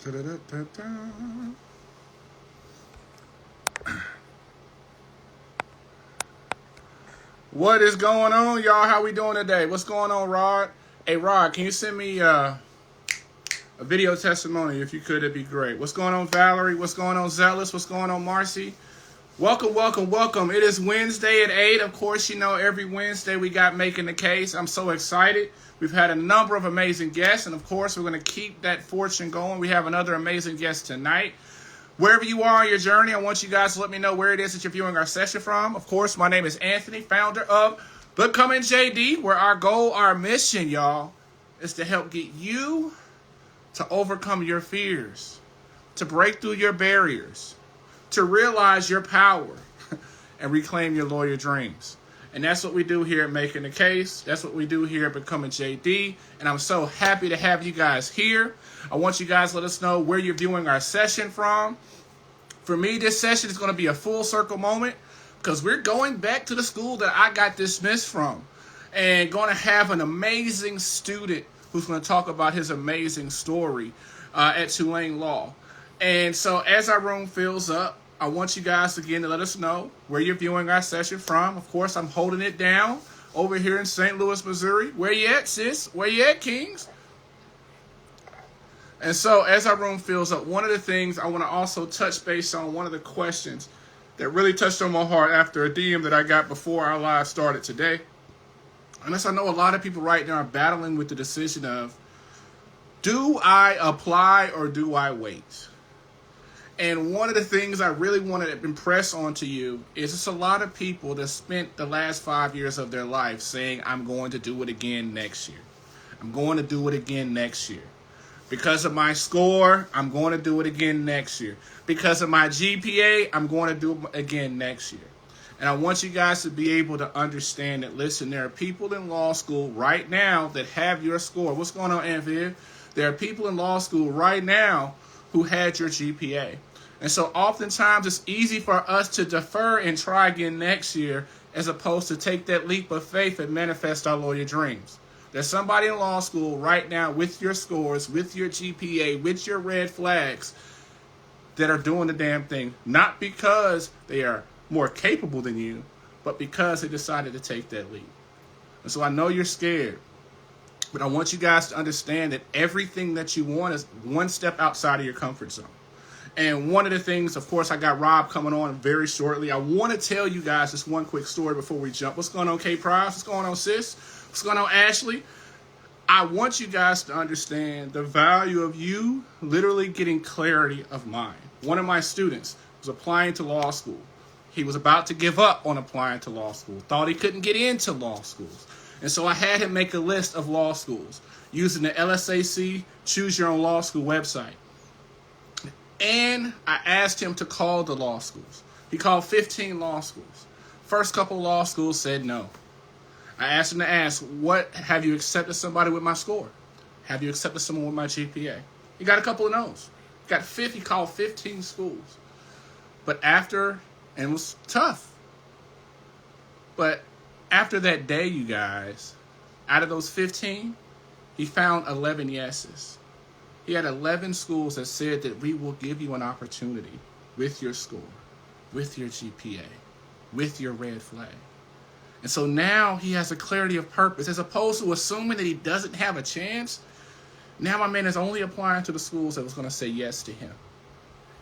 Da-da-da-da-da. What is going on, y'all? How we doing today? What's going on, Rod? Hey, Rod, can you send me a video testimony if you could? It'd be great. What's going on, Valerie? What's going on, Zealous? What's going on, Marcy? Welcome, welcome, welcome. It is Wednesday at 8. Of course, you know, every Wednesday we got Making the Case. I'm so excited. We've had a number of amazing guests, and of course, we're going to keep that fortune going. We have another amazing guest tonight. Wherever you are on your journey, I want you guys to let me know where it is that you're viewing our session from. Of course, my name is Anthony, founder of Becoming JD, where our goal, our mission, y'all, is to help get you to overcome your fears, to break through your barriers, to realize your power, and reclaim your lawyer dreams. And that's what we do here at Making the Case. That's what we do here at Becoming JD. And I'm so happy to have you guys here. I want you guys to let us know where you're viewing our session from. For me, this session is going to be a full circle moment because we're going back to the school that I got dismissed from and going to have an amazing student who's going to talk about his amazing story at Tulane Law. And so as our room fills up, I want you guys again to let us know where you're viewing our session from. Of course, I'm holding it down over here in St. Louis, Missouri. Where you at, sis? Where you at, Kings? And so as our room fills up, one of the things I want to also touch base on, one of the questions that really touched on my heart after a DM that I got before our live started today. And as I know a lot of people right now are battling with the decision of, do I apply or do I wait? And one of the things I really want to impress onto you is it's a lot of people that spent the last 5 years of their life saying, I'm going to do it again next year. I'm going to do it again next year. Because of my score, I'm going to do it again next year. Because of my GPA, I'm going to do it again next year. And I want you guys to be able to understand that, listen, there are people in law school right now that have your score. What's going on, Aunt Viv? There are people in law school right now who had your GPA. And so oftentimes it's easy for us to defer and try again next year as opposed to take that leap of faith and manifest our lawyer dreams. There's somebody in law school right now with your scores, with your GPA, with your red flags that are doing the damn thing. Not because they are more capable than you, but because they decided to take that leap. And so I know you're scared, but I want you guys to understand that everything that you want is one step outside of your comfort zone. And one of the things, of course, I got Rob coming on very shortly. I want to tell you guys this one quick story before we jump. What's going on, K Prize? What's going on, sis? What's going on, Ashley? I want you guys to understand the value of you literally getting clarity of mind. One of my students was applying to law school. He was about to give up on applying to law school, thought he couldn't get into law schools. And so I had him make a list of law schools using the LSAC Choose Your Own Law School website. And I asked him to call the law schools. He called 15 law schools. First couple law schools said no. I asked him to ask, what, have you accepted somebody with my score? Have you accepted someone with my GPA? He got a couple of no's. He called 15 schools. But after, and it was tough. But after that day, you guys, out of those 15, he found 11 yeses. He had 11 schools that said that we will give you an opportunity with your score, with your GPA, with your red flag. And so now he has a clarity of purpose. As opposed to assuming that he doesn't have a chance, now my man is only applying to the schools that was going to say yes to him.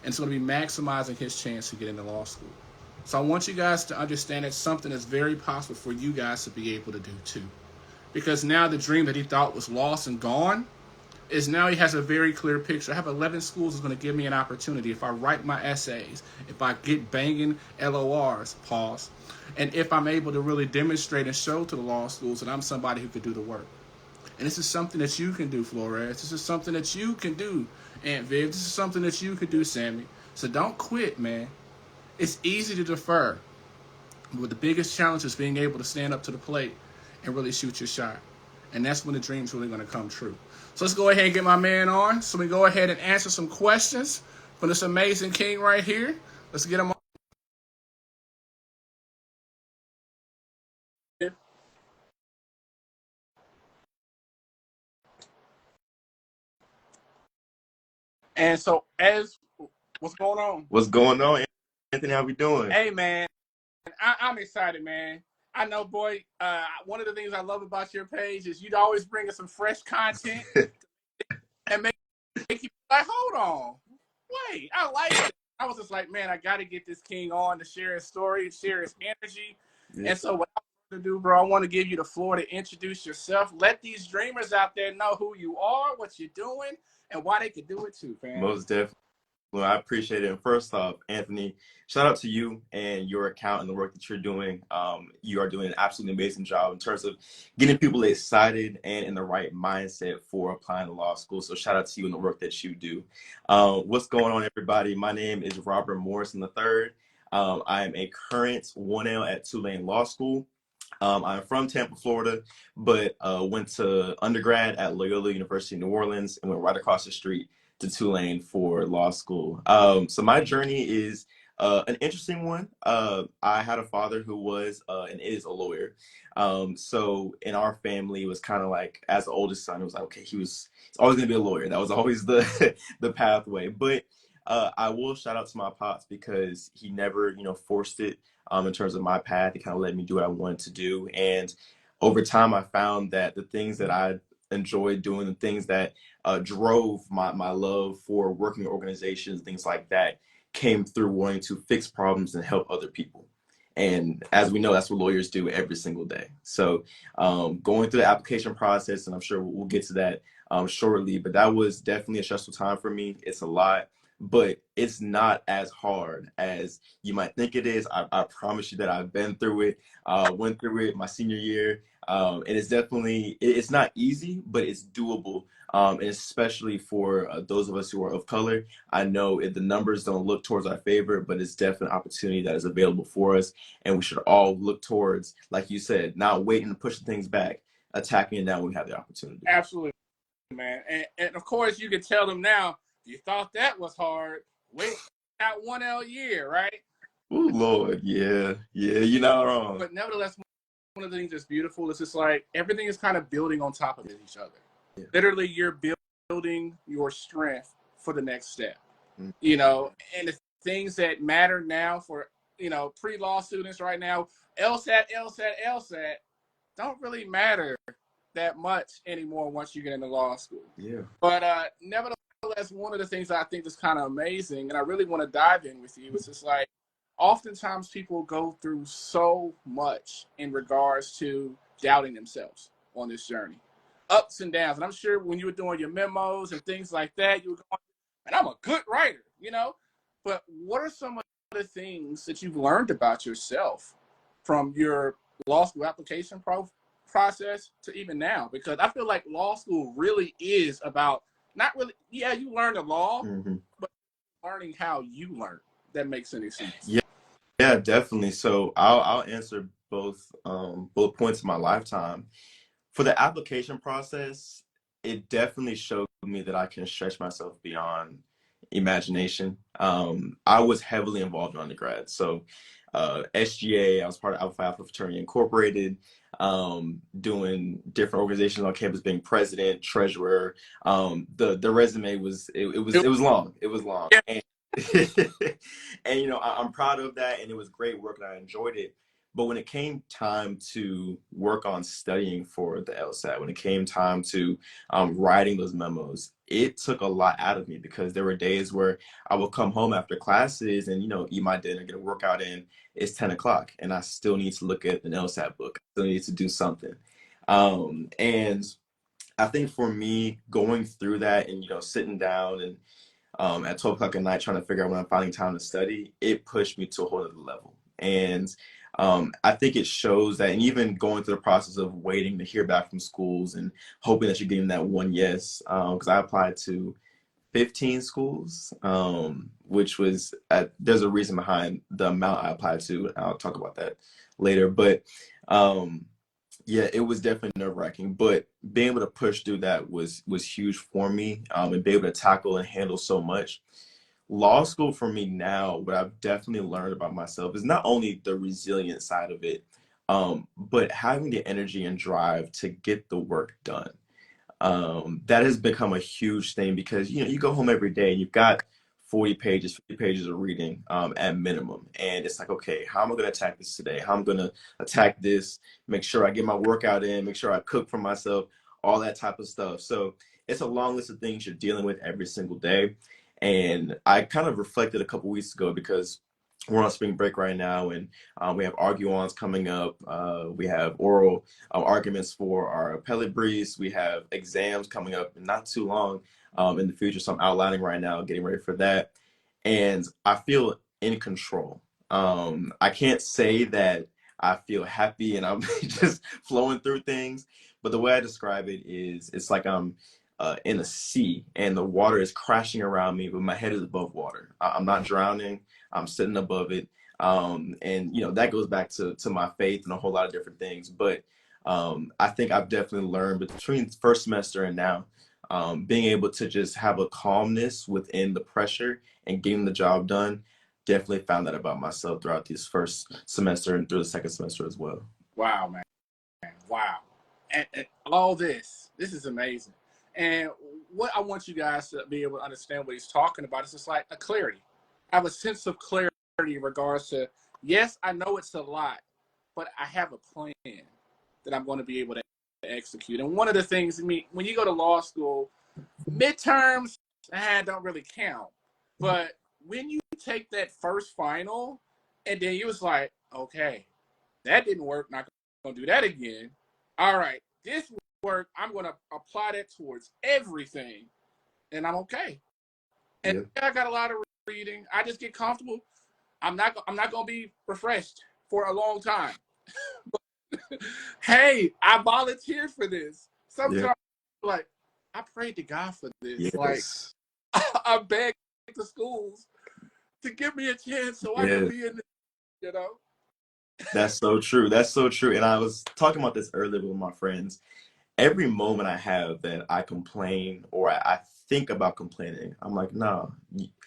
And it's going to be maximizing his chance to get into law school. So I want you guys to understand it's something that's very possible for you guys to be able to do too. Because now the dream that he thought was lost and gone is now he has a very clear picture. I have 11 schools that's going to give me an opportunity if I write my essays, if I get banging LORs, pause, and if I'm able to really demonstrate and show to the law schools that I'm somebody who could do the work. And this is something that you can do, Flores. This is something that you can do, Aunt Viv. This is something that you can do, Sammy. So don't quit, man. It's easy to defer. But the biggest challenge is being able to stand up to the plate and really shoot your shot. And that's when the dream's really going to come true. So let's go ahead and get my man on. So we go ahead and answer some questions from this amazing king right here. Let's get him on. And so, what's going on? What's going on, Anthony? How we doing? Hey, man, I'm excited, man. I know, boy. One of the things I love about your page is you'd always bring us some fresh content and make you like, hold on, wait, I like it. I was just like, man, I got to get this king on to share his story, share his energy. Yeah. And so, what I want to do, bro, I want to give you the floor to introduce yourself. Let these dreamers out there know who you are, what you're doing, and why they could do it too, fam. Most definitely. Well, I appreciate it. And first off, Anthony, shout out to you and your account and the work that you're doing. You are doing an absolutely amazing job in terms of getting people excited and in the right mindset for applying to law school. So shout out to you and the work that you do. What's going on, everybody? My name is Robert Morrison III. I am a current 1L at Tulane Law School. I'm from Tampa, Florida, but went to undergrad at Loyola University in New Orleans and went right across the street to Tulane for law school. So my journey is an interesting one. I had a father who was and is a lawyer. So in our family, it was kind of like, as the oldest son, it was like, okay, he's always gonna be a lawyer. That was always the the pathway. But I will shout out to my pops because he never, forced it in terms of my path. He kind of let me do what I wanted to do. And over time, I found that the things that I enjoyed doing, the things that drove my love for working organizations, things like that, came through wanting to fix problems and help other people. And as we know, that's what lawyers do every single day. So going through the application process, and I'm sure we'll get to that shortly, but that was definitely a stressful time for me. It's a lot, but it's not as hard as you might think it is. I promise you that I've been through it, went through it my senior year. And it's definitely, it's not easy, but it's doable. And especially for those of us who are of color, I know if the numbers don't look towards our favor, but it's definitely an opportunity that is available for us. And we should all look towards, like you said, not waiting to push things back, attacking it now when we have the opportunity. Absolutely, man. And of course, you can tell them now, you thought that was hard. Wait, that 1L year, right? Oh, Lord. Yeah. Yeah. You're not wrong. But nevertheless, one of the things that's beautiful is just like everything is kind of building on top of each other. Yeah. Literally, you're building your strength for the next step. Mm-hmm. And the things that matter now for, pre-law students right now, LSAT, don't really matter that much anymore once you get into law school. Yeah. But nevertheless, one of the things I think is kind of amazing, and I really want to dive in with you, is just like, oftentimes people go through so much in regards to doubting themselves on this journey, ups and downs. And I'm sure when you were doing your memos and things like that, you were going, and I'm a good writer, But what are some of the things that you've learned about yourself from your law school application process to even now? Because I feel like law school really is about not really, yeah, you learn the law, mm-hmm. but learning how you learn. That makes any sense. Yeah, definitely. So I'll answer both points of my lifetime. For the application process, it definitely showed me that I can stretch myself beyond imagination. I was heavily involved in undergrad. So SGA, I was part of Alpha Alpha Fraternity Incorporated, doing different organizations on campus, being president, treasurer. The resume was long. It was long. Yeah. And I'm proud of that, and it was great work and I enjoyed it. But when it came time to work on studying for the LSAT, when it came time to writing those memos, it took a lot out of me because there were days where I would come home after classes and, eat my dinner, get a workout in. It's 10 o'clock and I still need to look at an LSAT book. I still need to do something. And I think for me, going through that and, sitting down and at 12 o'clock at night trying to figure out when I'm finding time to study, it pushed me to a whole other level. And I think it shows that, and even going through the process of waiting to hear back from schools and hoping that you're getting that one yes, because I applied to 15 schools, which was, there's a reason behind the amount I applied to, and I'll talk about that later. But yeah, it was definitely nerve-wracking, but being able to push through that was huge for me, and be able to tackle and handle so much. Law school for me now, what I've definitely learned about myself is not only the resilient side of it, but having the energy and drive to get the work done. That has become a huge thing because you go home every day and you've got 40 pages, 50 pages of reading at minimum. And it's like, okay, how am I going to attack this today? How am I going to attack this, make sure I get my workout in, make sure I cook for myself, all that type of stuff. So it's a long list of things you're dealing with every single day. And I kind of reflected a couple weeks ago because we're on spring break right now, and we have arguons coming up. We have oral arguments for our appellate briefs. We have exams coming up in not too long in the future. So I'm outlining right now, getting ready for that. And I feel in control. I can't say that I feel happy and I'm just flowing through things, but the way I describe it is it's like I'm in a sea and the water is crashing around me, but my head is above water. I'm not drowning. I'm sitting above it. And that goes back to my faith and a whole lot of different things. But I think I've definitely learned between first semester and now, being able to just have a calmness within the pressure and getting the job done. Definitely found that about myself throughout this first semester and through the second semester as well. Wow, man. Wow. And all this is amazing. And what I want you guys to be able to understand what he's talking about is just like a clarity. I have a sense of clarity in regards to, yes, I know it's a lot, but I have a plan that I'm going to be able to execute. And one of the things, when you go to law school, midterms don't really count. But when you take that first final, and then you was like, okay, that didn't work, not going to do that again. All right, this worked. I'm going to apply that towards everything, and I'm okay. And yeah. I got a lot of reading. I just get comfortable. I'm not going to be refreshed for a long time. But, hey, I volunteered for this. Sometimes, like, I prayed to God for this. Yes. Like, I begged the schools to give me a chance so I can be in this, That's so true. That's so true. And I was talking about this earlier with my friends. Every moment I have that I complain or I think about complaining, I'm like, no,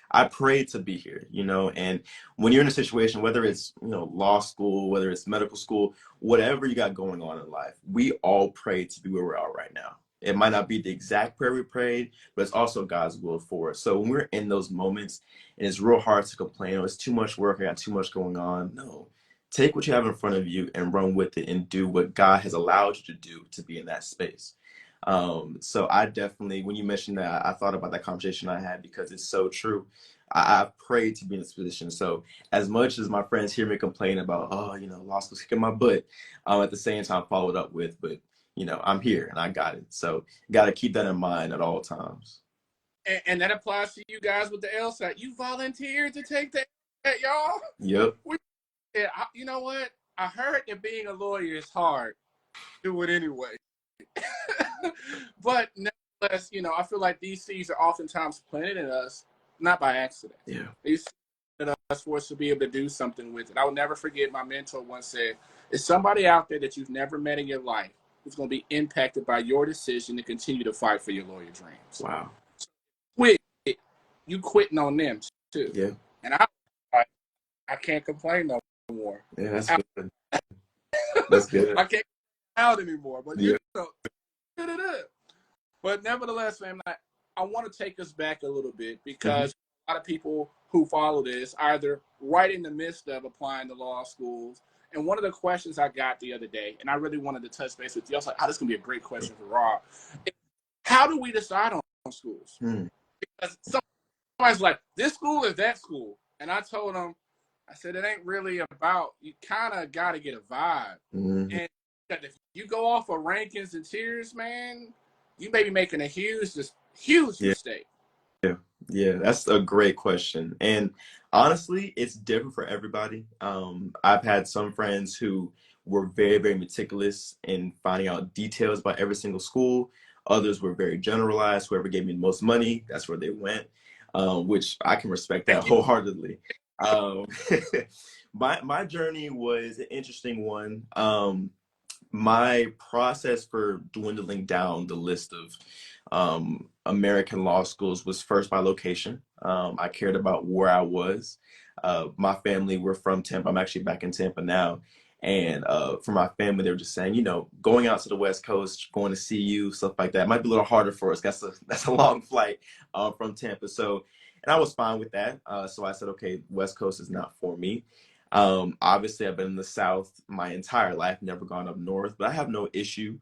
I prayed to be here, and when you're in a situation, whether it's, law school, whether it's medical school, whatever you got going on in life, we all pray to be where we are right now. It might not be the exact prayer we prayed, but it's also God's will for us. So when we're in those moments and it's real hard to complain, oh, it's too much work, I got too much going on. No, take what you have in front of you and run with it and do what God has allowed you to do to be in that space. So I definitely, when you mentioned that, I thought about that conversation I had because it's so true. I've prayed to be in this position. So as much as my friends hear me complain about, law school's kicking my butt, at the same time followed up with, but I'm here and I got it. So got to keep that in mind at all times. And that applies to you guys with the LSAT. You volunteered to take that, y'all? Yep. You know what? I heard that being a lawyer is hard. Do it anyway. But nevertheless, I feel like these seeds are oftentimes planted in us, not by accident. Yeah. These planted us for us to be able to do something with it. I will never forget my mentor once said, "There's somebody out there that you've never met in your life who's going to be impacted by your decision to continue to fight for your lawyer dreams." Wow. So you quitting on them too. Yeah. And I can't complain no more. Yeah, that's good. That's good. I can't out anymore, but but nevertheless, man, I want to take us back a little bit because a lot of people who follow this are either right in the midst of applying to law schools. And one of the questions I got the other day, and I really wanted to touch base with you, I was like, this is going to be a great question for Rob. How do we decide on schools? Because somebody's like, this school is that school. And I told them, I said, it ain't really about, you kind of got to get a vibe. And if you go off of rankings and tiers, man, you may be making a huge mistake. Yeah, that's a great question. And honestly, it's different for everybody. I've had some friends who were very, very meticulous in finding out details about every single school. Others were very generalized. Whoever gave me the most money, that's where they went, which I can respect that wholeheartedly. My journey was an interesting one. My process for dwindling down the list of American law schools was first by location. I cared about where I was. My family, we're from Tampa. I'm actually back in Tampa now. And for my family, they were just saying, you know, going out to the West Coast, going to see you, stuff like that, might be a little harder for us. That's a long flight from Tampa. So, and I was fine with that. So I said, okay, West Coast is not for me. Obviously, I've been in the South my entire life, never gone up north, but I have no issue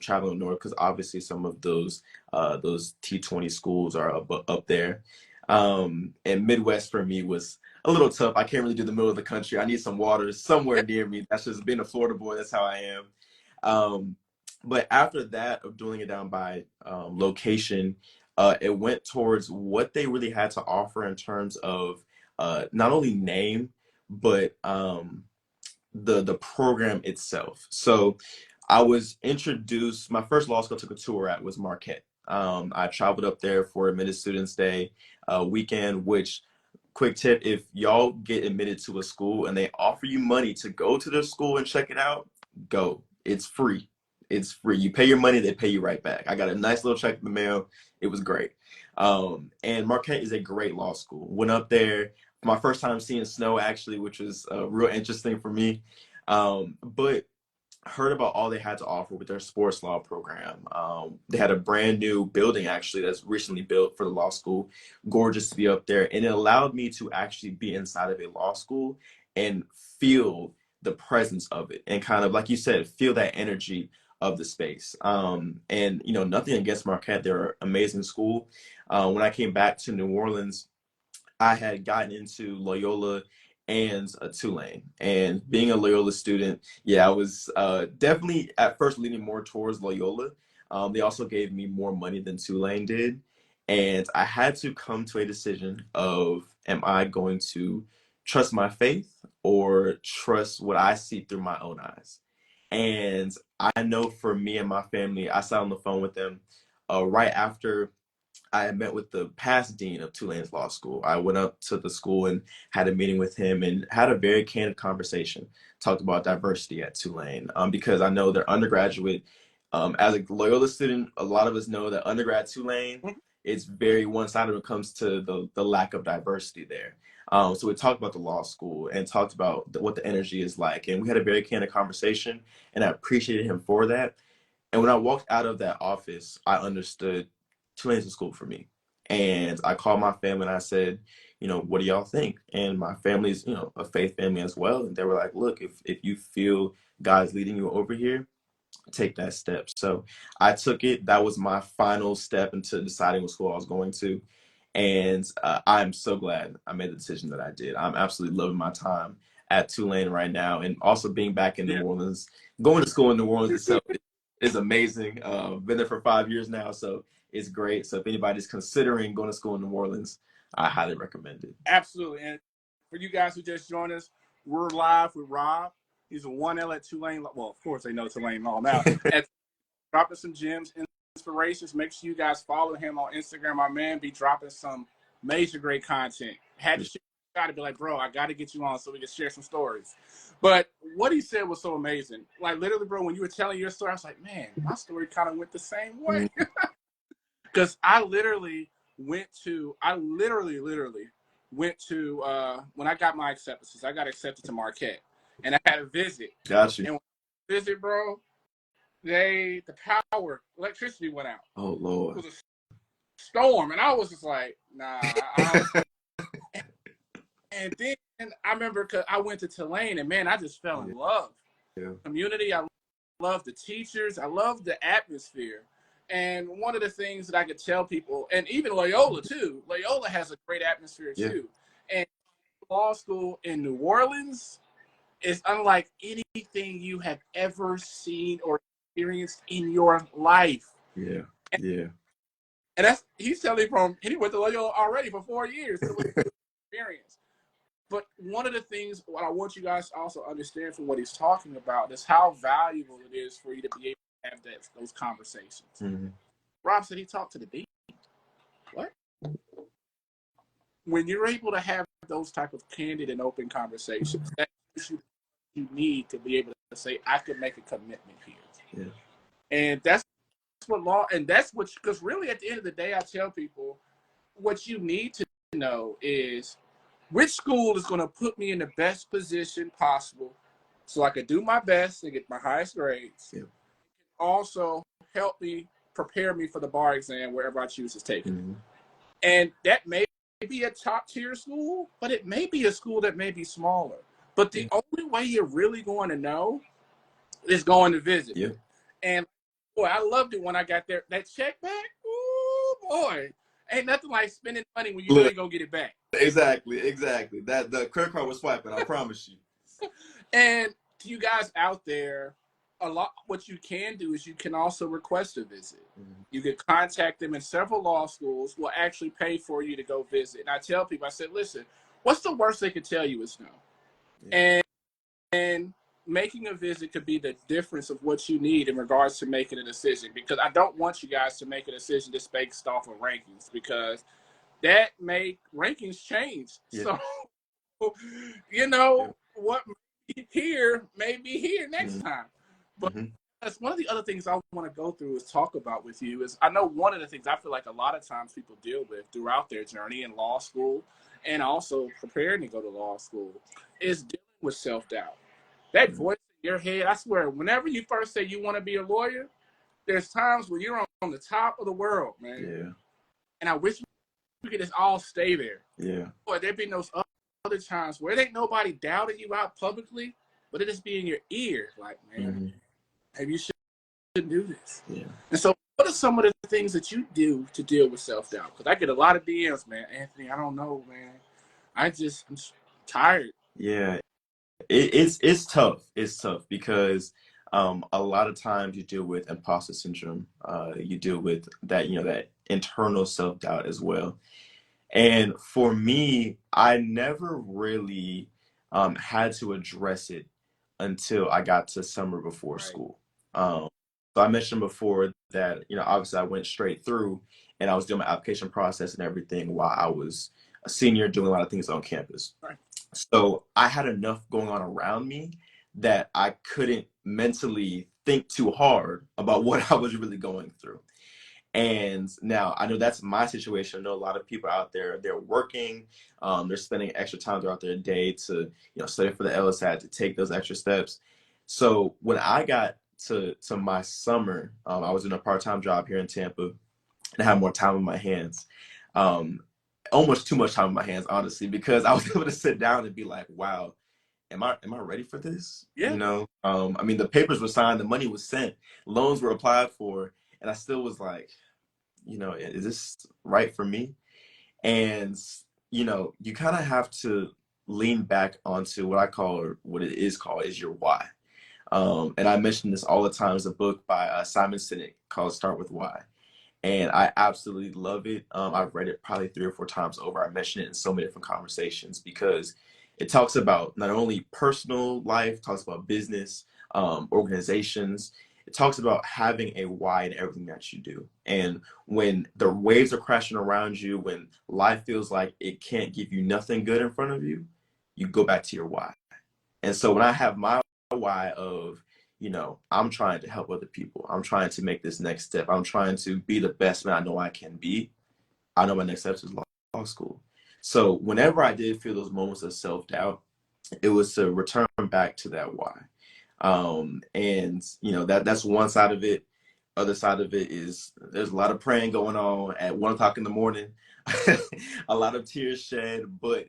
traveling north because obviously some of those T20 schools are up there. And Midwest for me was a little tough. I can't really do the middle of the country. I need some water somewhere near me. That's just being a Florida boy. That's how I am. Um, but after that, of doing it down by location, it went towards what they really had to offer in terms of not only name, but the program itself. So I was introduced. My first law school I took a tour at was Marquette. I traveled up there for Admitted Students Day weekend, which, quick tip, if y'all get admitted to a school and they offer you money to go to their school and check it out, go. It's free. It's free. You pay your money, they pay you right back. I got a nice little check in the mail. It was great. And Marquette is a great law school. Went up there, my first time seeing snow actually, which was real interesting for me. But heard about all they had to offer with their sports law program. They had a brand new building actually that's recently built for the law school. Gorgeous to be up there. And it allowed me to actually be inside of a law school and feel the presence of it and kind of, like you said, feel that energy of the space. And, you know, nothing against Marquette. They're an amazing school. When I came back to New Orleans, I had gotten into Loyola and Tulane. And being a Loyola student, yeah, I was definitely at first leaning more towards Loyola. They also gave me more money than Tulane did. And I had to come to a decision of, am I going to trust my faith or trust what I see through my own eyes? And I know for me and my family, I sat on the phone with them right after I had met with the past dean of Tulane's law school. I went up to the school and had a meeting with him and had a very candid conversation. Talked about diversity at Tulane because I know their undergraduate, as a Loyola student, a lot of us know that undergrad Tulane, it's very one-sided when it comes to the lack of diversity there. So we talked about the law school and talked about what the energy is like. And we had a very candid conversation and I appreciated him for that. And when I walked out of that office, I understood Tulane's a school for me. And I called my family and I said, you know, what do y'all think? And my family's, you know, a faith family as well. And they were like, look, if you feel God's leading you over here, take that step. So I took it. That was my final step into deciding what school I was going to. And I'm so glad I made the decision that I did. I'm absolutely loving my time at Tulane right now. And also being back in New Orleans, going to school in New Orleans itself is amazing. Been there for 5 years now, so it's great. So if anybody's considering going to school in New Orleans, I highly recommend it. Absolutely. And for you guys who just joined us, we're live with Rob. He's a 1L at Tulane. Well, of course, they know Tulane Law now. At dropping some gems, inspirations. Make sure you guys follow him on Instagram. My man be dropping some major great content. Had to got to be like, bro, I got to get you on so we can share some stories. But what he said was so amazing. Like, literally, bro, when you were telling your story, I was like, man, my story kind of went the same way. Because I literally went to, when I got my acceptances, I got accepted to Marquette. And I had a visit. Got you. And when I visit, bro, electricity went out. Oh, Lord. It was a storm. And I was just like, nah. And then I remember because I went to Tulane and, man, I just fell in love. Yeah. Community, I love the teachers. I love the atmosphere. And one of the things that I could tell people, and even Loyola too, Loyola has a great atmosphere too. And law school in New Orleans is unlike anything you have ever seen or experienced in your life. Yeah. And that's, he's telling me he went to Loyola already for 4 years. So it was an experience. But one of the things what I want you guys to also understand from what he's talking about is how valuable it is for you to be able to have those conversations. Mm-hmm. Rob said he talked to the dean. What? When you're able to have those type of candid and open conversations, that's what you need to be able to say, I could make a commitment here. Yeah. And that's what law, and that's what, because really at the end of the day, I tell people, what you need to know is which school is going to put me in the best position possible so I could do my best to get my highest grades. Yeah. Also help me prepare me for the bar exam wherever I choose to take it. Mm-hmm. And that may be a top tier school, but it may be a school that may be smaller. But the only way you're really going to know is going to visit. Yeah. And boy, I loved it when I got there. That check back, ooh boy, ain't nothing like spending money when you know you're gonna get it back. Exactly. That the credit card was swiping, I promise you. And to you guys out there, a lot what you can do is you can also request a visit. Mm-hmm. You can contact them, and several law schools will actually pay for you to go visit. And I tell people, I said, listen, what's the worst they could tell you is no. Yeah. And making a visit could be the difference of what you need in regards to making a decision, because I don't want you guys to make a decision just based off of rankings, because that make rankings change. Yeah. So, you know, what here may be here next time. But that's one of the other things I want to go through is talk about with you is I know one of the things I feel like a lot of times people deal with throughout their journey in law school and also preparing to go to law school is dealing with self-doubt. That voice in your head, I swear, whenever you first say you want to be a lawyer, there's times when you're on the top of the world, man. Yeah. And I wish we could just all stay there. Yeah. Boy, there'd be those other times where it ain't nobody doubting you out publicly, but it just be in your ear, like, man, maybe you should do this. Yeah. And so what are some of the things that you do to deal with self-doubt? Because I get a lot of DMs, man. Anthony, I don't know, man. I'm tired. Yeah. It's tough. It's tough because a lot of times you deal with imposter syndrome. You deal with that, that internal self-doubt as well. And for me, I never really had to address it until I got to summer before school. So I mentioned before that, obviously I went straight through and I was doing my application process and everything while I was a senior doing a lot of things on campus. Right. So I had enough going on around me that I couldn't mentally think too hard about what I was really going through. And now I know that's my situation. I know a lot of people out there, they're working, they're spending extra time throughout their day to, study for the LSAT, to take those extra steps. So when I got to my summer, I was in a part-time job here in Tampa and I had more time on my hands. Almost too much time on my hands, honestly, because I was able to sit down and be like, wow, am I ready for this? Yeah. I mean, the papers were signed, the money was sent, loans were applied for, and I still was like, is this right for me? And, you kind of have to lean back onto what I call, or what it is called, is your why. And I mention this all the time. There's a book by Simon Sinek called Start With Why. And I absolutely love it. I've read it probably 3 or 4 times over. I mention it in so many different conversations because it talks about not only personal life, talks about business, organizations. It talks about having a why in everything that you do. And when the waves are crashing around you, when life feels like it can't give you nothing good in front of you, you go back to your why. And so when I have my why of, I'm trying to help other people, I'm trying to make this next step, I'm trying to be the best man I know I can be, I know my next step is law school. So whenever I did feel those moments of self-doubt, it was to return back to that why. And that's one side of it. Other side of it is there's a lot of praying going on at 1:00 in the morning, a lot of tears shed, but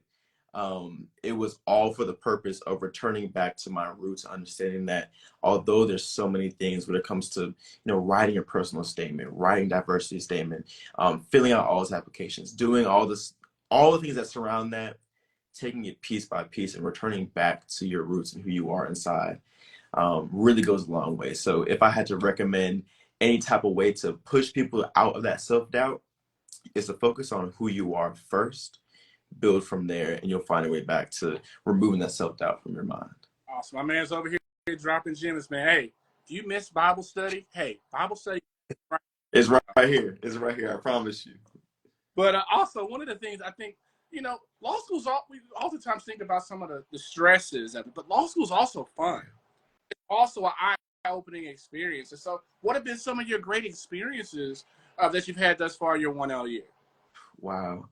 it was all for the purpose of returning back to my roots, understanding that although there's so many things when it comes to, writing a personal statement, writing diversity statement, filling out all those applications, doing all the things that surround that, taking it piece by piece and returning back to your roots and who you are inside, really goes a long way. So if I had to recommend any type of way to push people out of that self-doubt, is to focus on who you are first, build from there, and you'll find a way back to removing that self-doubt from your mind. Awesome. My man's over here dropping gems, man. Hey, do you miss Bible study? Hey, Bible study. It's right here. It's right here. I promise you. But also, one of the things I think, law schools, we oftentimes think about some of the stresses of it, but law school is also fun. It's also an eye-opening experience. And so what have been some of your great experiences that you've had thus far your 1L year? Wow.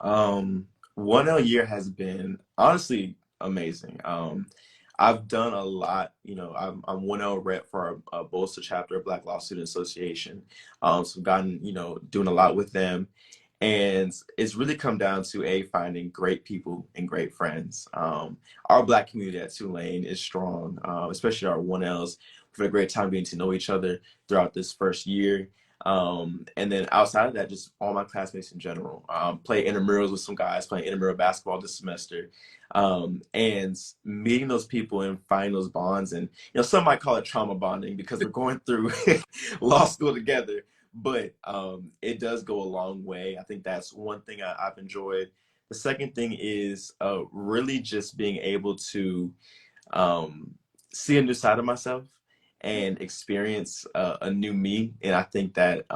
1L year has been honestly amazing. I've done a lot. You know, I'm 1L rep for our Bolster chapter of Black Law Student Association. So I've gotten, you know, doing a lot with them. And it's really come down to finding great people and great friends. Our Black community at Tulane is strong, especially our 1Ls. We've had a great time getting to know each other throughout this first year. And then outside of that, just all my classmates in general. Play intramurals with some guys, playing intramural basketball this semester. And meeting those people and finding those bonds. And, you know, some might call it trauma bonding because we're going through law school together. But it does go a long way. I think that's one thing I've enjoyed. The second thing is really just being able to um, see a new side of myself and experience a new me. And I think that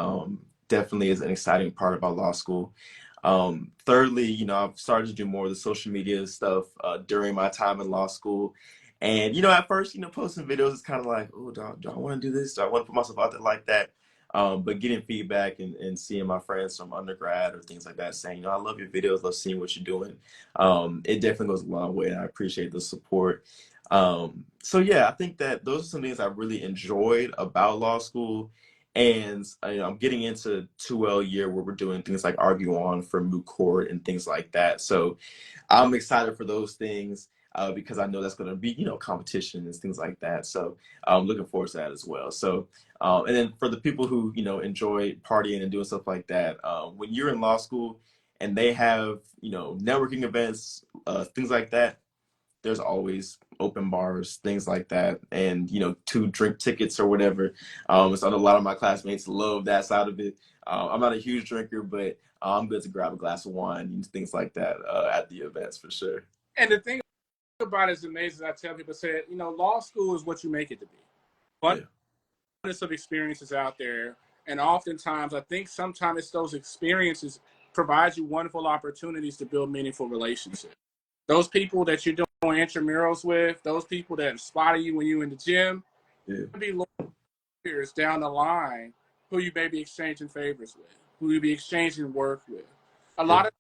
definitely is an exciting part about law school. Thirdly, you know, I've started to do more of the social media stuff during my time in law school. And, you know, at first, you know, posting videos is kind of like, oh, do I want to do this? Do I want to put myself out there like that? But getting feedback and seeing my friends from undergrad or things like that saying, you know, I love your videos, love seeing what you're doing. It definitely goes a long way, and I appreciate the support. So yeah, I think that those are some things I really enjoyed about law school. And you know, I'm getting into 2L year where we're doing things like argue on for moot court and things like that. So I'm excited for those things because I know that's going to be, you know, competition and things like that. So I'm looking forward to that as well. So, and then for the people who, you know, enjoy partying and doing stuff like that, when you're in law school and they have, you know, networking events, things like that, there's always open bars, things like that, and you know, 2 drink tickets or whatever. So a lot of my classmates love that side of it. I'm not a huge drinker, but I'm good to grab a glass of wine and things like that at the events for sure. And the thing about it is amazing. I tell people, say, you know, law school is what you make it to be. But Yeah, of experiences out there, and oftentimes I think sometimes it's those experiences provide you wonderful opportunities to build meaningful relationships. Those people that you're doing intramurals with, those people that spotted you when you were in the gym, yeah, be lawyers down the line who you may be exchanging favors with, who you be exchanging work with. A yeah, lot of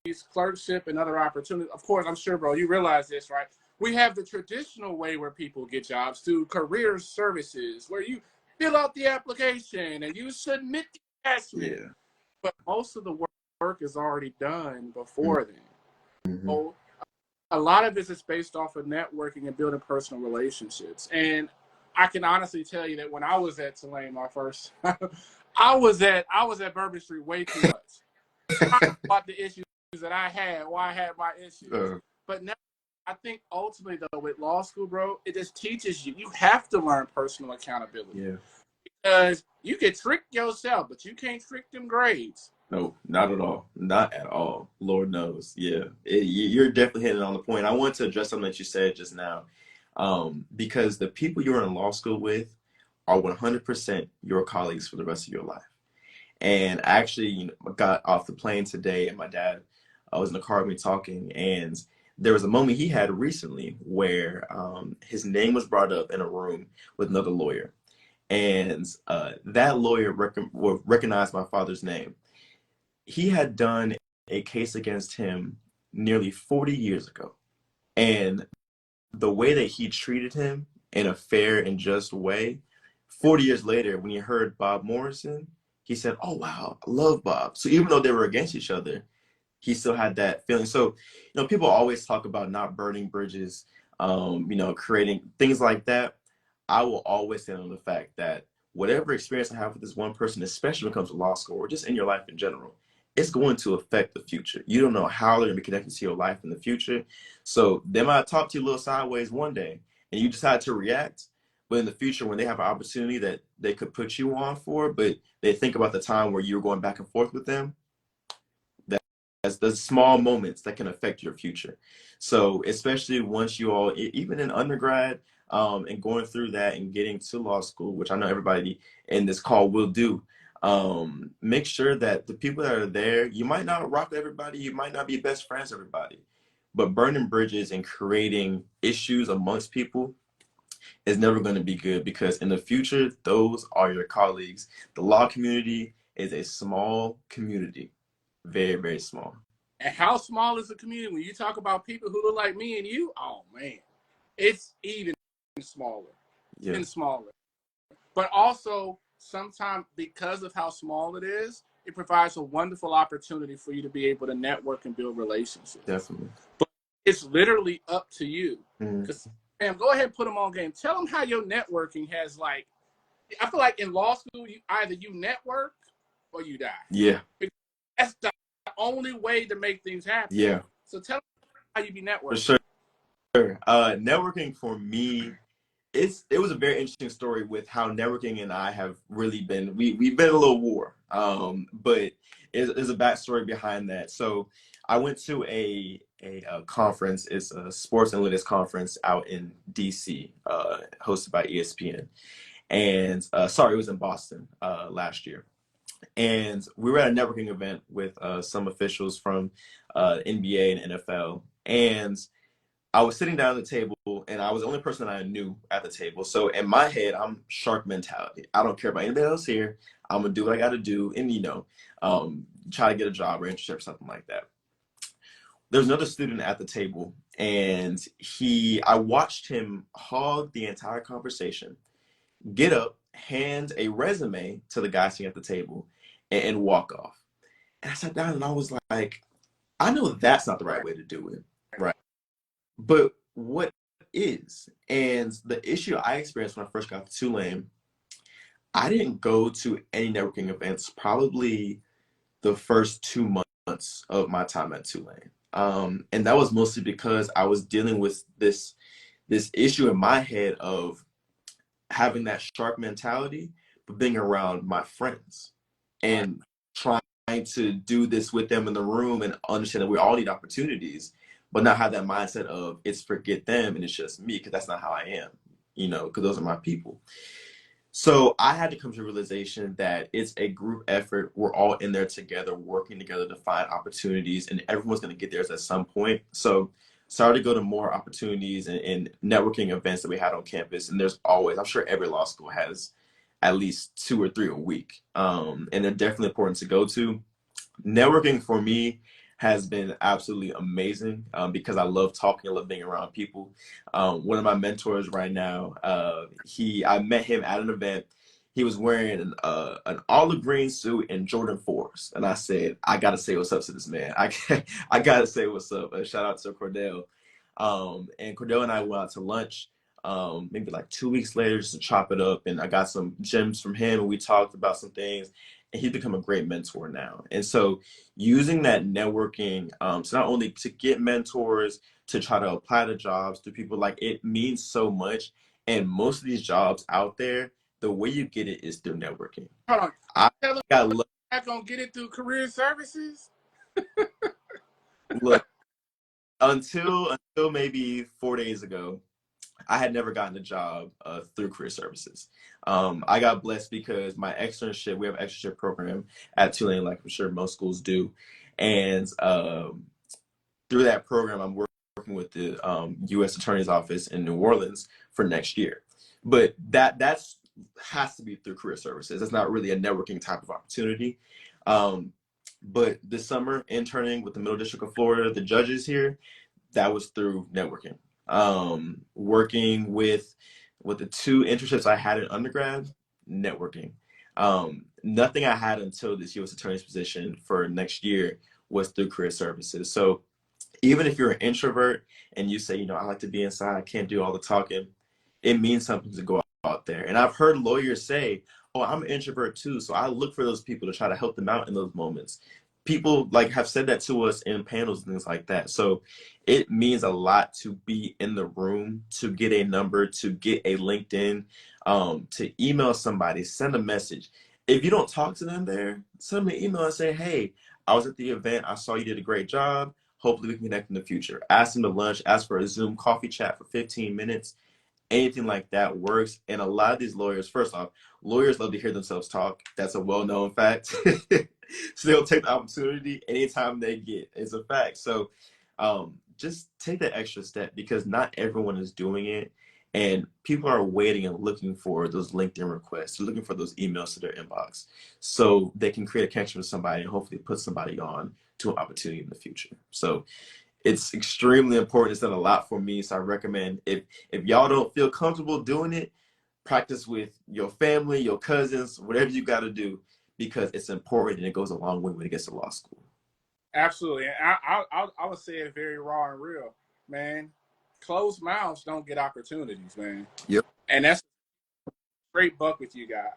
these clerkship and other opportunities, of course, I'm sure, bro, you realize this, right? We have the traditional way where people get jobs through career services, where you fill out the application and you submit the attachment. yeah. But most of the work is already done before then. Mm-hmm. So a lot of this is based off of networking and building personal relationships. And I can honestly tell you that when I was at Tulane, my first, I was at Bourbon Street way too much. I about the issues that I had, why I had my issues. Uh, But now, I think ultimately though, with law school, bro, it just teaches you. You have to learn personal accountability yeah. because you can trick yourself, but you can't trick them grades. No, not at all. Not at all. Lord knows. Yeah. You're definitely hitting on the point. I want to address something that you said just now. Because the people you're in law school with are 100% your colleagues for the rest of your life. And I actually, you know, got off the plane today, and my dad was in the car with me talking, and there was a moment he had recently where his name was brought up in a room with another lawyer, and that lawyer recognized my father's name. He had done a case against him nearly 40 years ago, and the way that he treated him in a fair and just way, 40 years later, when he heard Bob Morrison, he said, "Oh, wow, I love Bob." So even though they were against each other, he still had that feeling. So, you know, people always talk about not burning bridges, you know, creating things like that. I will always stand on the fact that whatever experience I have with this one person, especially when it comes to law school or just in your life in general, it's going to affect the future. You don't know how they're going to be connected to your life in the future. So they might talk to you a little sideways one day and you decide to react. But in the future, when they have an opportunity that they could put you on for, but they think about the time where you were going back and forth with them, as the small moments that can affect your future. So especially once you all, even in undergrad, and going through that and getting to law school, which I know everybody in this call will do, make sure that the people that are there, you might not rock with everybody, you might not be best friends with everybody, but burning bridges and creating issues amongst people is never going to be good because in the future, those are your colleagues. The law community is a small community, very, very small. And how small is the community when you talk about people who look like me and you? Oh man, it's even smaller, Yeah, even smaller. But also, sometimes because of how small it is, it provides a wonderful opportunity for you to be able to network and build relationships. definitely. But it's literally up to you. Mm, Because, go ahead and put them on game. Tell them how your networking has, like, I feel like in law school, either you network or you die. yeah, Because that's the only way to make things happen. yeah, So tell them how you be for networking. sure. Networking for me, it was a very interesting story with how networking and I have really been we've been in a little war. But there's a backstory behind that. So I went to a conference. It's a sports analytics conference out in DC, hosted by ESPN. And sorry, it was in Boston last year. And we were at a networking event with some officials from NBA and NFL. And I was sitting down at the table, and I was the only person that I knew at the table. So in my head, I'm shark mentality. I don't care about anybody else here. I'm gonna do what I got to do, and try to get a job or internship or something like that. There's another student at the table, and I watched him hog the entire conversation, get up, hand a resume to the guy sitting at the table, and walk off. And I sat down, and I was like, I know that's not the right way to do it, right? But what is? And the issue I experienced when I first got to Tulane, I didn't go to any networking events probably the first 2 months of my time at Tulane. And that was mostly because I was dealing with this issue in my head of having that shark mentality, but being around my friends and trying to do this with them in the room and understand that we all need opportunities, but not have that mindset of it's forget them and it's just me, because that's not how I am, because those are my people. So I had to come to a realization that it's a group effort. We're all in there together, working together to find opportunities, and everyone's going to get theirs at some point. So started to go to more opportunities and networking events that we had on campus. And there's always, I'm sure every law school has at least 2 or 3 a week. And they're definitely important to go to. Networking for me has been absolutely amazing because I love talking, I love being around people. One of my mentors right now, I met him at an event. He was wearing an olive green suit and Jordan 4s, and I said, I gotta say what's up to this man. I gotta say what's up. Shout out to Cordell. And Cordell and I went out to lunch. Maybe like 2 weeks later, just to chop it up, and I got some gems from him, and we talked about some things. And he's become a great mentor now. And so using that networking, so not only to get mentors, to try to apply to jobs to people, like it means so much. And most of these jobs out there, the way you get it is through networking. Hold on. I Tell them got you're not going to get it through career services? look until maybe 4 days ago, I had never gotten a job through career services. I got blessed because my externship, we have an externship program at Tulane, like I'm sure most schools do. And through that program, I'm working with the U.S. Attorney's Office in New Orleans for next year. But that's has to be through career services. It's not really a networking type of opportunity. But this summer, interning with the Middle District of Florida, the judges here, that was through networking. Working with the 2 internships I had in undergrad, networking. Nothing I had until this U.S. Attorney's position for next year was through career services. So even if you're an introvert and you say, I like to be inside, I can't do all the talking, it means something to go out there. And I've heard lawyers say, oh, I'm an introvert too. So I look for those people to try to help them out in those moments. People like have said that to us in panels and things like that. So it means a lot to be in the room, to get a number, to get a LinkedIn, to email somebody, send a message. If you don't talk to them there, send me an email and say, hey, I was at the event. I saw you did a great job. Hopefully we can connect in the future. Ask them to lunch, ask for a Zoom coffee chat for 15 minutes. Anything like that works. And a lot of these lawyers, first off, lawyers love to hear themselves talk. That's a well-known fact. So they'll take the opportunity anytime they get. It's a fact. So just take that extra step because not everyone is doing it. And people are waiting and looking for those LinkedIn requests. They're looking for those emails to their inbox so they can create a connection with somebody and hopefully put somebody on to an opportunity in the future. So it's extremely important. It's done a lot for me. So I recommend, if y'all don't feel comfortable doing it, practice with your family, your cousins, whatever you got to do, because it's important and it goes a long way when it gets to law school. Absolutely. And I would say it very raw and real, man. Closed mouths don't get opportunities, man. Yep. And that's a great buck with you guys.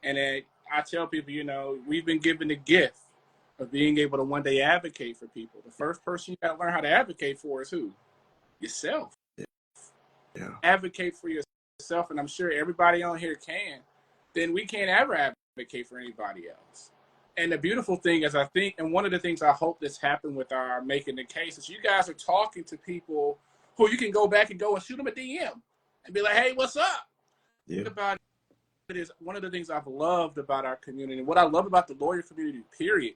And then I tell people, you know, we've been given the gift of being able to one day advocate for people. The first person you got to learn how to advocate for is who? Yourself. Yeah. Advocate for yourself, and I'm sure everybody on here can. Then we can't ever advocate for anybody else. And the beautiful thing is, I think, and one of the things I hope that's happened with our making the case is you guys are talking to people who you can go back and shoot them a DM and be like, hey, what's up? Yeah. About it is one of the things I've loved about our community. What I love about the lawyer community, period.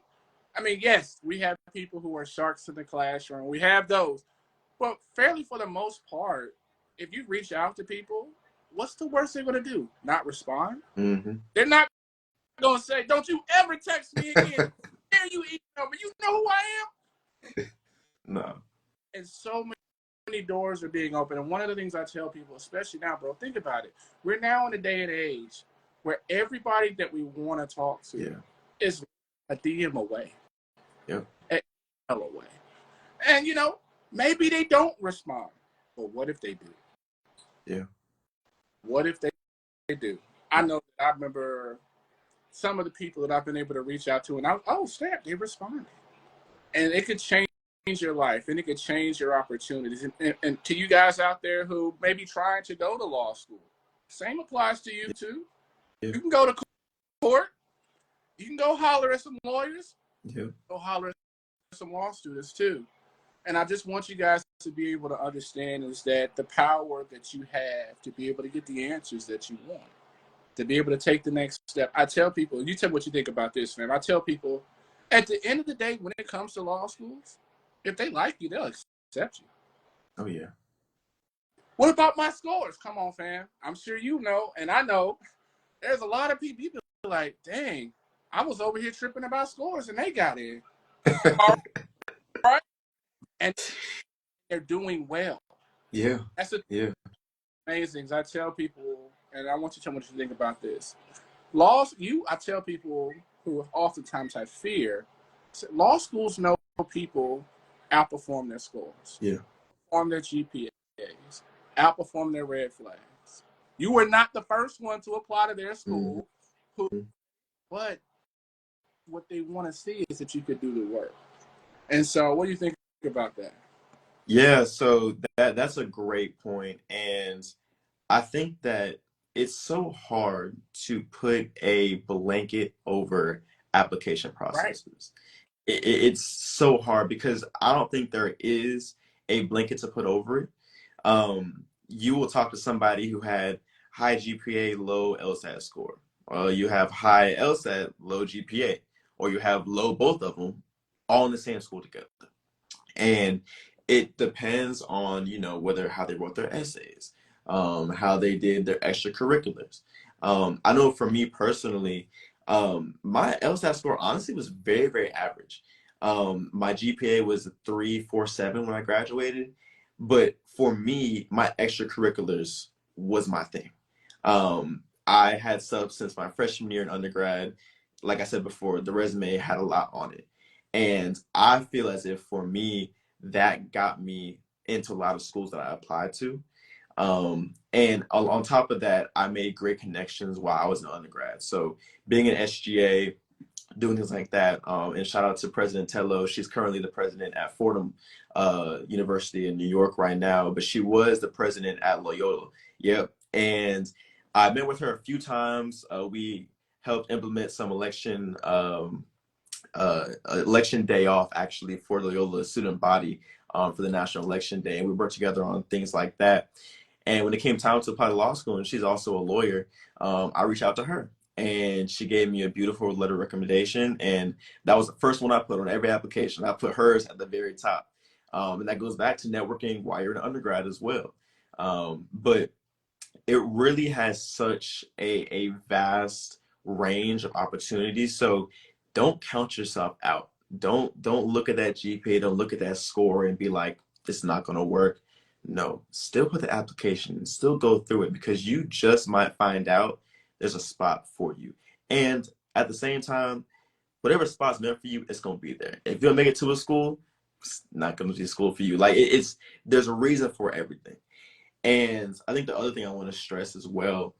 I mean, yes, we have people who are sharks in the classroom. We have those. But fairly for the most part, if you reach out to people, what's the worst they're going to do? Not respond? Mm-hmm. They're not going to say, don't you ever text me again. Dare you email me? You know who I am? No. And so many doors are being opened. And one of the things I tell people, especially now, bro, think about it. We're now in a day and age where everybody that we want to talk to is a DM away. Yep. An email away. And, you know, maybe they don't respond. But what if they do? Yeah. What if they do? I know that I remember some of the people that I've been able to reach out to, and snap, they responded. And it could change your life, and it could change your opportunities. And to you guys out there who may be trying to go to law school, same applies to you too. Yeah. You can go to court. You can go holler at some lawyers. Yeah. Go holler at some law students too. And I just want you guys to be able to understand is that the power that you have to be able to get the answers that you want, to be able to take the next step. I tell people, you tell me what you think about this, fam. I tell people, at the end of the day, when it comes to law schools, if they like you, they'll accept you. Oh, yeah. What about my scores? Come on, fam. I'm sure you know, and I know, there's a lot of people, you be like, dang, I was over here tripping about scores, and they got in. All right? And they're doing well. Yeah. That's the amazing. I tell people, and I want you to tell me what you think about this. I tell people who oftentimes have fear, law schools know people outperform their scores. Yeah. Outperform their GPAs. Outperform their red flags. You were not the first one to apply to their school, but what they want to see is that you could do the work. And so what do you think about that? Yeah, so that's a great point. And I think that it's so hard to put a blanket over application processes. Right. It's so hard because I don't think there is a blanket to put over it. You will talk to somebody who had high GPA, low LSAT score. You have high LSAT, low GPA, or you have low both of them, all in the same school together. And it depends on, how they wrote their essays, how they did their extracurriculars. I know for me personally, my LSAT score honestly was very, very average. My GPA was 3.47 when I graduated, but for me, my extracurriculars was my thing. I had subs since my freshman year in undergrad. Like I said before, the resume had a lot on it. And I feel as if for me, that got me into a lot of schools that I applied to. And on top of that, I made great connections while I was an undergrad. So being an SGA, doing things like that. And shout out to President Tello. She's currently the president at Fordham University in New York right now, but she was the president at Loyola. Yep. And I met with her a few times. We helped implement some election day off actually for Loyola student body for the national election day. And we worked together on things like that. And when it came time to apply to law school, and she's also a lawyer, I reached out to her. And she gave me a beautiful letter of recommendation. And that was the first one I put on every application. I put hers at the very top. And that goes back to networking while you're an undergrad as well. But it really has such a vast range of opportunities. So don't count yourself out. Don't look at that GPA, don't look at that score and be like, it's not gonna work. No, still put the application, still go through it because you just might find out there's a spot for you. And at the same time, whatever spot's meant for you, it's gonna be there. If you don't make it to a school, it's not gonna be a school for you. Like it's there's a reason for everything. And I think the other thing I want to stress as well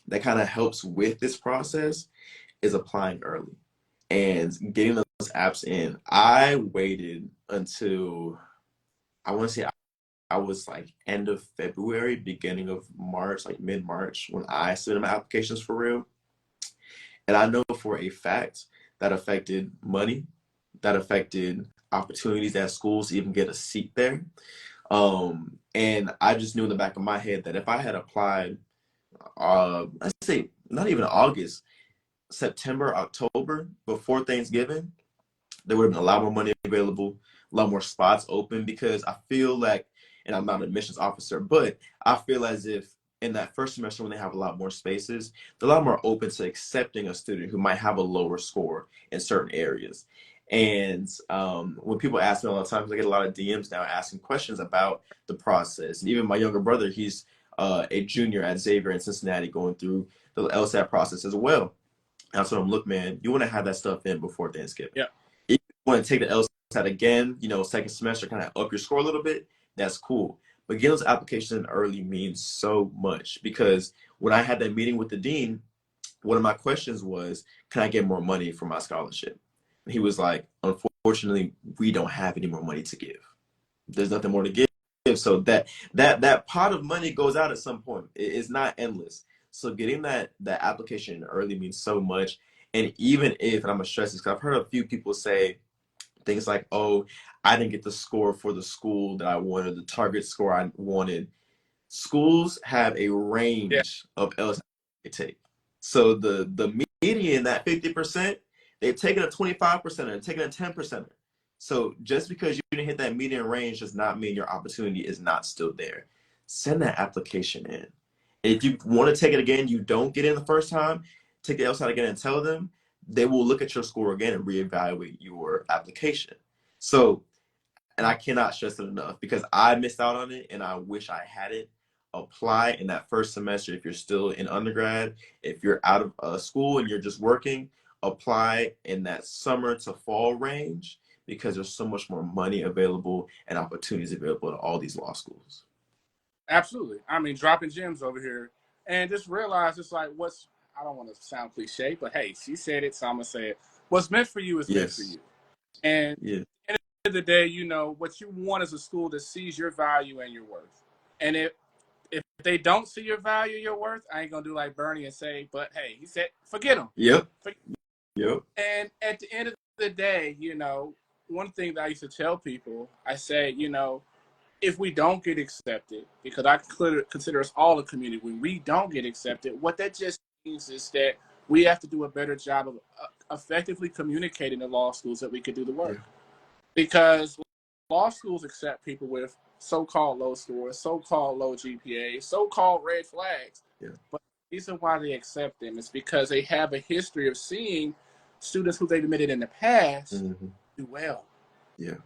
that kind of helps with this process is applying early and getting those apps in. I waited until I want to say I was like end of February, beginning of March, like mid-March, when I submitted my applications for real. And I know for a fact that affected money, that affected opportunities at schools to even get a seat there. And I just knew in the back of my head that if I had applied, let's say not even August, September, October, before Thanksgiving, there would have been a lot more money available, a lot more spots open because I feel like, and I'm not an admissions officer, but I feel as if in that first semester when they have a lot more spaces, they're a lot more open to accepting a student who might have a lower score in certain areas. And when people ask me all the time, 'cause I get a lot of DMs now asking questions about the process. And even my younger brother, he's a junior at Xavier in Cincinnati going through the LSAT process as well. And I told him, look, man, you want to have that stuff in before Thanksgiving. Yeah. If you want to take the LSAT again, second semester, kind of up your score a little bit, that's cool. But getting those applications in early means so much because when I had that meeting with the dean, one of my questions was, can I get more money for my scholarship? And he was like, unfortunately, we don't have any more money to give. There's nothing more to give. So that pot of money goes out at some point. It's not endless. So getting that application early means so much. And even if, and I'm gonna stress this because I've heard a few people say things like, oh, I didn't get the score for the school that I wanted, the target score I wanted. Schools have a range of LSAT they take. So the median, that 50%, they've taken a 25% and taken a 10%. So just because you didn't hit that median range does not mean your opportunity is not still there. Send that application in. If you want to take it again, you don't get in the first time, take the LSAT again and tell them, they will look at your score again and reevaluate your application. So, and I cannot stress it enough because I missed out on it and I wish I had it. Apply in that first semester if you're still in undergrad. If you're out of school and you're just working, apply in that summer to fall range because there's so much more money available and opportunities available at all these law schools. Absolutely. I mean, dropping gems over here. And just realize it's like I don't want to sound cliche, but hey, she said it, so I'm going to say it. What's meant for you is meant for Yes. you. And Yeah. at the end of the day, what you want is a school that sees your value and your worth. And if they don't see your value, your worth, I ain't going to do like Bernie and say, but hey, he said, forget them. Yep. Yep. And at the end of the day, one thing that I used to tell people, I say, if we don't get accepted, because I consider us all a community, when we don't get accepted, what that just means is that we have to do a better job of effectively communicating to law schools that we could do the work. Yeah. Because law schools accept people with so-called low scores, so-called low GPA, so-called red flags. Yeah. But the reason why they accept them is because they have a history of seeing students who they've admitted in the past do well. Yeah.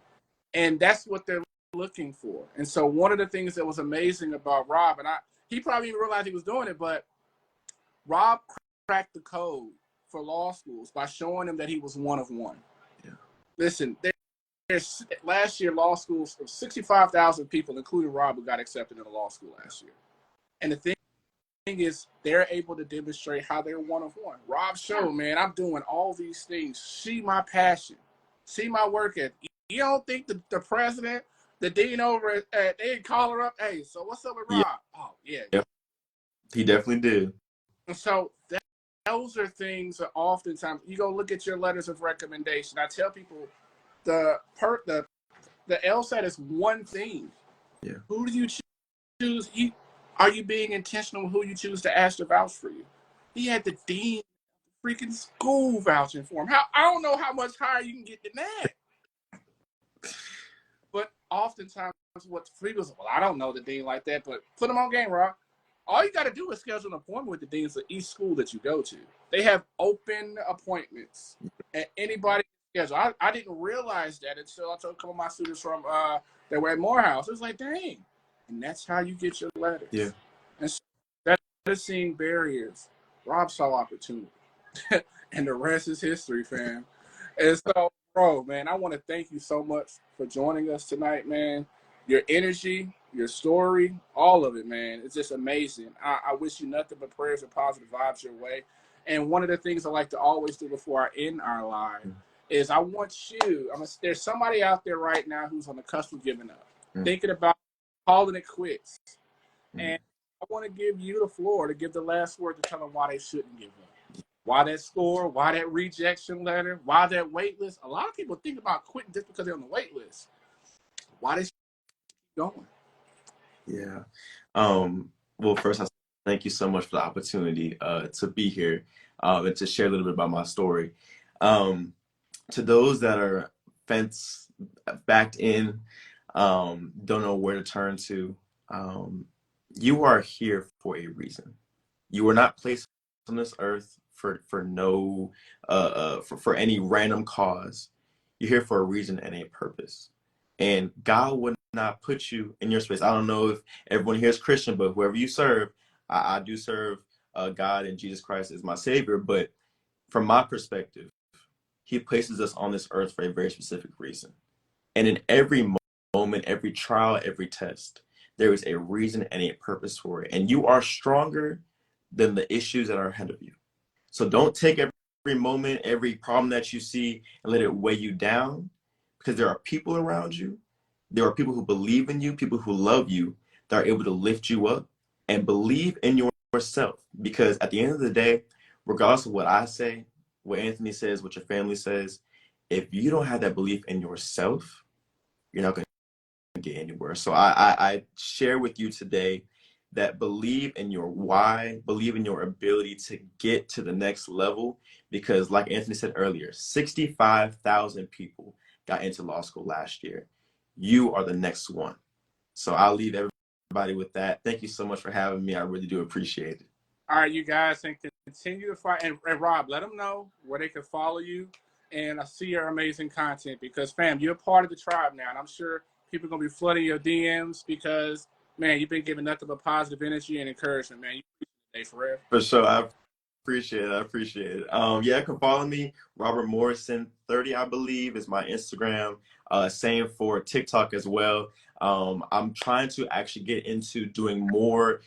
And that's what they're looking for. And so one of the things that was amazing about Rob, and he probably didn't realize he was doing it, but Rob cracked the code for law schools by showing them that he was one of one. Yeah. Listen, there's last year law schools, 65,000 people, including Rob, who got accepted in a law school last year. And the thing is, they're able to demonstrate how they're one of one. Rob showed, man, I'm doing all these things. See my passion. See my work ethic. You don't think the president, the dean over at they'd call her up, hey, so what's up with Rob? Yeah. Oh, yeah. He definitely did. And so those are things that oftentimes you go look at your letters of recommendation. I tell people the LSAT is one thing. Yeah. Who do you choose? Are you being intentional with who you choose to ask to vouch for you? He had the dean freaking school vouching for him. I don't know how much higher you can get than that. But oftentimes what people say, well, I don't know the dean like that, but put them on game, Rob. All you got to do is schedule an appointment with the deans of each school that you go to. They have open appointments, and anybody Yeah, so I didn't realize that until I told a couple of my students from that were at Morehouse. It was like, dang, and that's how you get your Yeah. letters. And so that is seeing barriers. Rob saw opportunity, and the rest is history, fam. And so, bro, man, I want to thank you so much for joining us tonight, man. Your energy, your story, all of it, man. It's just amazing. I wish you nothing but prayers and positive vibes your way. And one of the things I like to always do before I end our live is I want you, there's somebody out there right now who's on the cusp of giving up, thinking about calling it quits. And I want to give you the floor to give the last word to tell them why they shouldn't give up. Why that score, why that rejection letter, why that wait list. A lot of people think about quitting just because they're on the wait list. Why they should keep going? Yeah. Well, first, thank you so much for the opportunity to be here and to share a little bit about my story. To those that are fence backed in, don't know where to turn to, you are here for a reason. You were not placed on this earth for no for any random cause. You're here for a reason and a purpose. And God would not put you in your space. I don't know if everyone here is Christian, but whoever you serve, I do serve God and Jesus Christ as my Savior. But from my perspective, He places us on this earth for a very specific reason. And in every moment, every trial, every test, there is a reason and a purpose for it. And you are stronger than the issues that are ahead of you. So don't take every moment, every problem that you see and let it weigh you down, because there are people around you. There are people who believe in you, people who love you, that are able to lift you up, and believe in yourself. Because at the end of the day, regardless of what I say, what Anthony says, what your family says, if you don't have that belief in yourself, you're not going to get anywhere. So I share with you today that believe in your why, believe in your ability to get to the next level. Because like Anthony said earlier, 65,000 people got into law school last year. You are the next one. So I'll leave everybody with that. Thank you so much for having me. I really do appreciate it. All right, you guys, and continue to fight. And Rob, let them know where they can follow you and see your amazing content. Because, fam, you're a part of the tribe now, and I'm sure people are gonna be flooding your DMs because, man, you've been giving nothing but positive energy and encouragement, man. You appreciate it, for real. For sure. I appreciate it. I appreciate it. Yeah, you can follow me. Robert Morrison 30, I believe, is my Instagram. Same for TikTok as well. I'm trying to actually get into doing more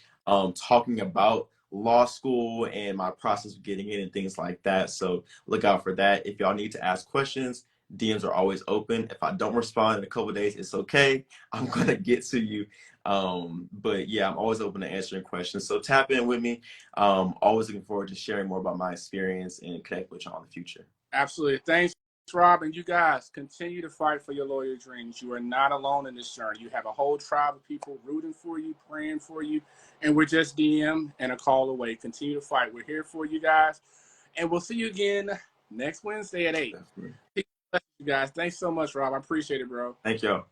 talking about law school and my process of getting in and things like that. So look out for that. If y'all need to ask questions, DMs are always open. If I don't respond in a couple of days, it's okay. I'm gonna get to you. But yeah, I'm always open to answering questions. So tap in with me. Always looking forward to sharing more about my experience and connect with y'all in the future. Absolutely. Thanks, Rob. And you guys continue to fight for your lawyer dreams. You are not alone in this journey. You have a whole tribe of people rooting for you, praying for you. And we're just DM and a call away. Continue to fight. We're here for you guys. And we'll see you again next Wednesday at 8. Definitely. You guys. Thanks so much, Rob. I appreciate it, bro. Thank y'all.